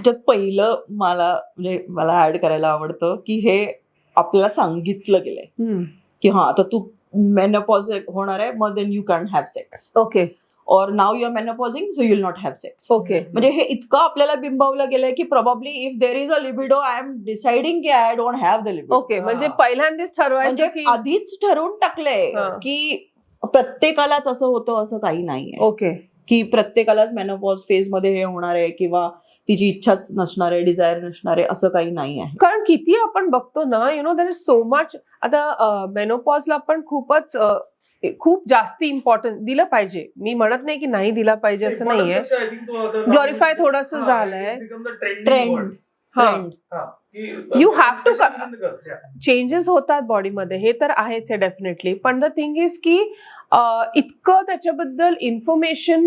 ह्याच्यात पहिलं मला ऍड करायला आवडतं की हे आपल्याला सांगितलं गेलंय की हा आता तू मेनोपॉज होणार आहे, मग then you can have sex. Okay. और now you are menopausing so you will not have sex. Okay. म्हणजे हे इतकं आपल्याला बिंबवलं गेलंय की probably if there is a libido I am deciding की I don't have the libido. Okay, म्हणजे पहिल्यांदाच ठरवायचं म्हणजे की आधीच ठरवून टाकलंय की प्रत्येकालाच असं होतं असं काही नाहीये. ओके. की प्रत्येकालाच मेनोपॉज फेज मध्ये हे होणार आहे किंवा तिची इच्छाच नसणार आहे, डिझायर नसणार आहे, असं काही नाही आहे. कारण किती आपण बघतो ना, देयर इज सो मच. आता मेनोपॉजला पण खूप जास्ती इम्पॉर्टन्स दिलं पाहिजे. मी म्हणत नाही की नाही दिला पाहिजे असं नाहीये. ग्लोरिफाय थोडस झालंय. Trend. You have to changes होतात बॉडीमध्ये, हे तर आहेच आहे डेफिनेटली. पण द थिंग इज की इतकं त्याच्याबद्दल इन्फॉर्मेशन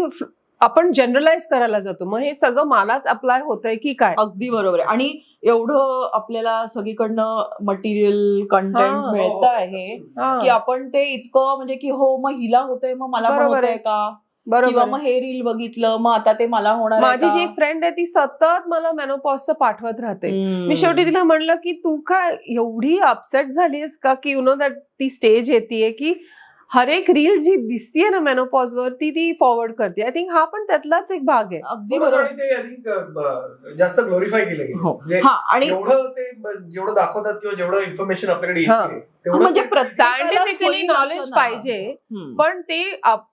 आपण जनरलाइज करायला जातो. मग हे सगळं मलाच अप्लाय होतंय की काय? अगदी बरोबर आहे. आणि एवढं आपल्याला सगळीकडनं मटेरियल कंटेंट मिळत आहे की आपण ते इतकं म्हणजे की हो मग हिला होतंय मग मला पण होतंय का, किंवा मग हे रील बघितलं मग आता ते मला होणार. माझी जी एक फ्रेंड आहे ती सतत मला मेनोपॉजचं पाठवत राहते. मी शेवटी तिला म्हणलं की तू काय एवढी अपसेट झालीस का की दॅट ती स्टेज येते की हर एक रील जी दिसतीये ना मेनोपॉज वर ती फॉरवर्ड करते. आय थिंक हा पण त्यातलाच एक भाग आहे. अगदी बरोबर. ते आय थिंक जास्त ग्लोरिफाय केलं गेलं. आणि एवढं ते जेवढं दाखवतात किंवा जेवढं इन्फॉर्मेशन आपल्याकडे येते म्हणजे सायंटिफिकली नॉलेज पाहिजे. पण ते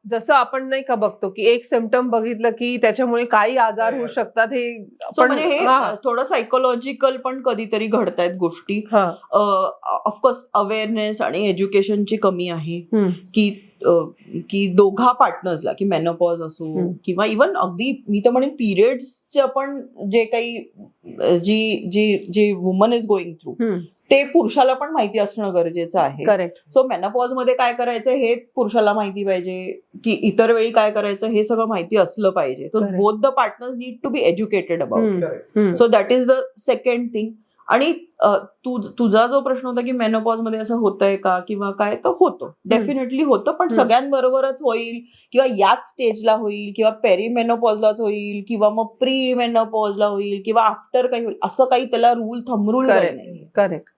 जसं आपण नाही का बघतो की एक सिम्पटम बघितलं की त्याच्यामुळे काही आजार होऊ शकतात. हे थोडं सायकोलॉजिकल पण कधीतरी घडतायत गोष्टी. ऑफकोर्स अवेअरनेस आणि एज्युकेशनची कमी आहे की दोघा पार्टनर्सला की मेनोपॉज असो किंवा इव्हन अगदी मी तर म्हणेन पिरियड्सचं पण जे काही जी वुमन इज गोइंग थ्रू ते पुरुषाला पण माहिती असणं गरजेचं आहे. करेक्ट. सो मेनोपॉज मध्ये काय करायचं हे पुरुषाला माहिती पाहिजे की इतर वेळी काय करायचं हे सगळं माहिती असलं पाहिजे. तर both the partners need to be educated about. So that is the second thing. आणि तुझा जो प्रश्न होता की मेनोपॉज मध्ये असं होतंय का किंवा काय, तर होतं, डेफिनेटली होतं. पण सगळ्यांबरोबरच होईल किंवा याच स्टेजला होईल किंवा पेरीमेनोपॉजलाच होईल किंवा मग प्री मेनोपॉजला होईल किंवा आफ्टर काही होईल असं काही त्याला थंब रूल नाही. करेक्ट.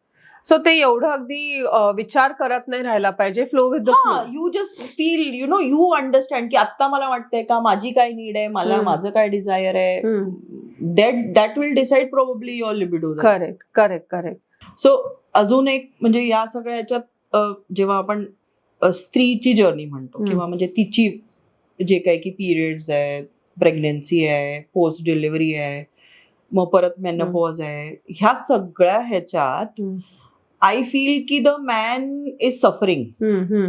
सो ते एवढं अगदी विचार करत नाही राहायला पाहिजे. Flow with the flow. You just feel you understand की आता मला वाटतंय का माझी काय नीड आहे, माझं काय डिझायर आहे. That will decide probably your libido. Correct. So अजून एक म्हणजे या सगळ्या ह्याच्यात जेव्हा आपण स्त्रीची जर्नी म्हणतो किंवा म्हणजे तिची जे काही की पिरियड्स आहेत, प्रेग्नन्सी आहे, पोस्ट डिलिव्हरी आहे, मग परत मेनोपॉज आहे, ह्या सगळ्या ह्याच्यात आय फील की द मॅन इज सफरिंग.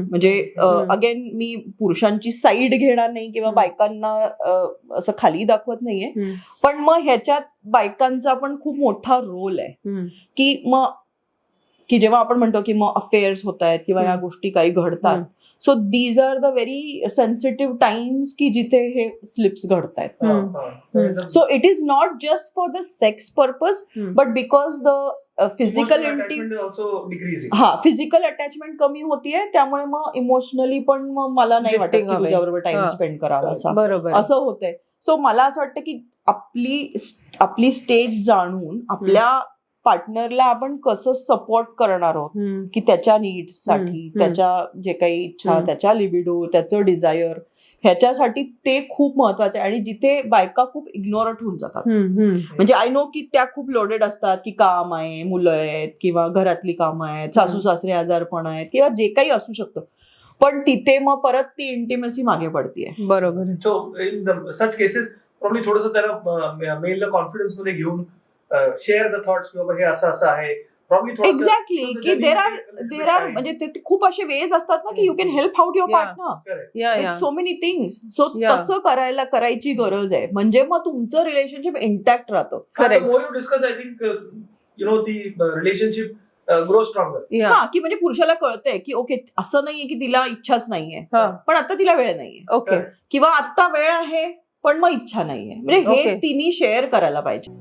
म्हणजे अगेन मी पुरुषांची साईड घेणार नाही किंवा बायकांना असं खाली दाखवत नाहीये. पण मग ह्याच्यात बायकांचा पण खूप मोठा रोल आहे की जेव्हा आपण म्हणतो की मग अफेअर्स होत आहेत किंवा या गोष्टी काही घडतात. So these are the very sensitive times की जिथे हे स्लिप्स घडतायत. So it is not just for the sex purpose but because the physical attachment कमी होतीये. त्यामुळे मग इमोशनली पण मग मला नाही वाटत की तुझ्याबरोबर टाइम स्पेंड करावा असं होतंय. सो मला असं वाटतं की आपली स्टेज जाणून आपल्या पार्टनरला आपण कसं सपोर्ट करणार आहोत की त्याच्या नीड्ससाठी, त्याच्या जे काही इच्छा, त्याच्या लिबिडो, त्याचं डिझायर, ह्याच्यासाठी ते खूप महत्वाचं आहे. आणि जिथे बायका खूप इग्नोरंट होऊन जातात, म्हणजे आय नो की त्या खूप लोडेड असतात की काम आहे, मुलं आहेत किंवा घरातली कामं आहेत, सासू सासरे आजारपण आहेत किंवा जे काही असू शकतं, पण तिथे मग परत ती इंटिमेसी मागे पडतीये. बरोबर. So in such cases probably थोडंसं त्याला मेलला कॉन्फिडन्स मध्ये घेऊन शेअर द थॉट्स की बाबा हे असं आहे. एक्झॅक्टली की देर आर म्हणजे ते खूप असे वेज असतात ना की you can help out your partner with so many things. So तसं करायची गरज आहे. म्हणजे मग तुमचं रिलेशनशिप इंटॅक्ट राहतं. Correct. More you discuss I think the relationship grow stronger. की म्हणजे पुरुषाला कळतंय की ओके असं नाहीये की तिला इच्छाच नाहीये पण आता तिला वेळ नाहीये. ओके. किंवा आता वेळ आहे पण मग इच्छा नाहीये. म्हणजे हे तिन्ही शेअर करायला पाहिजे.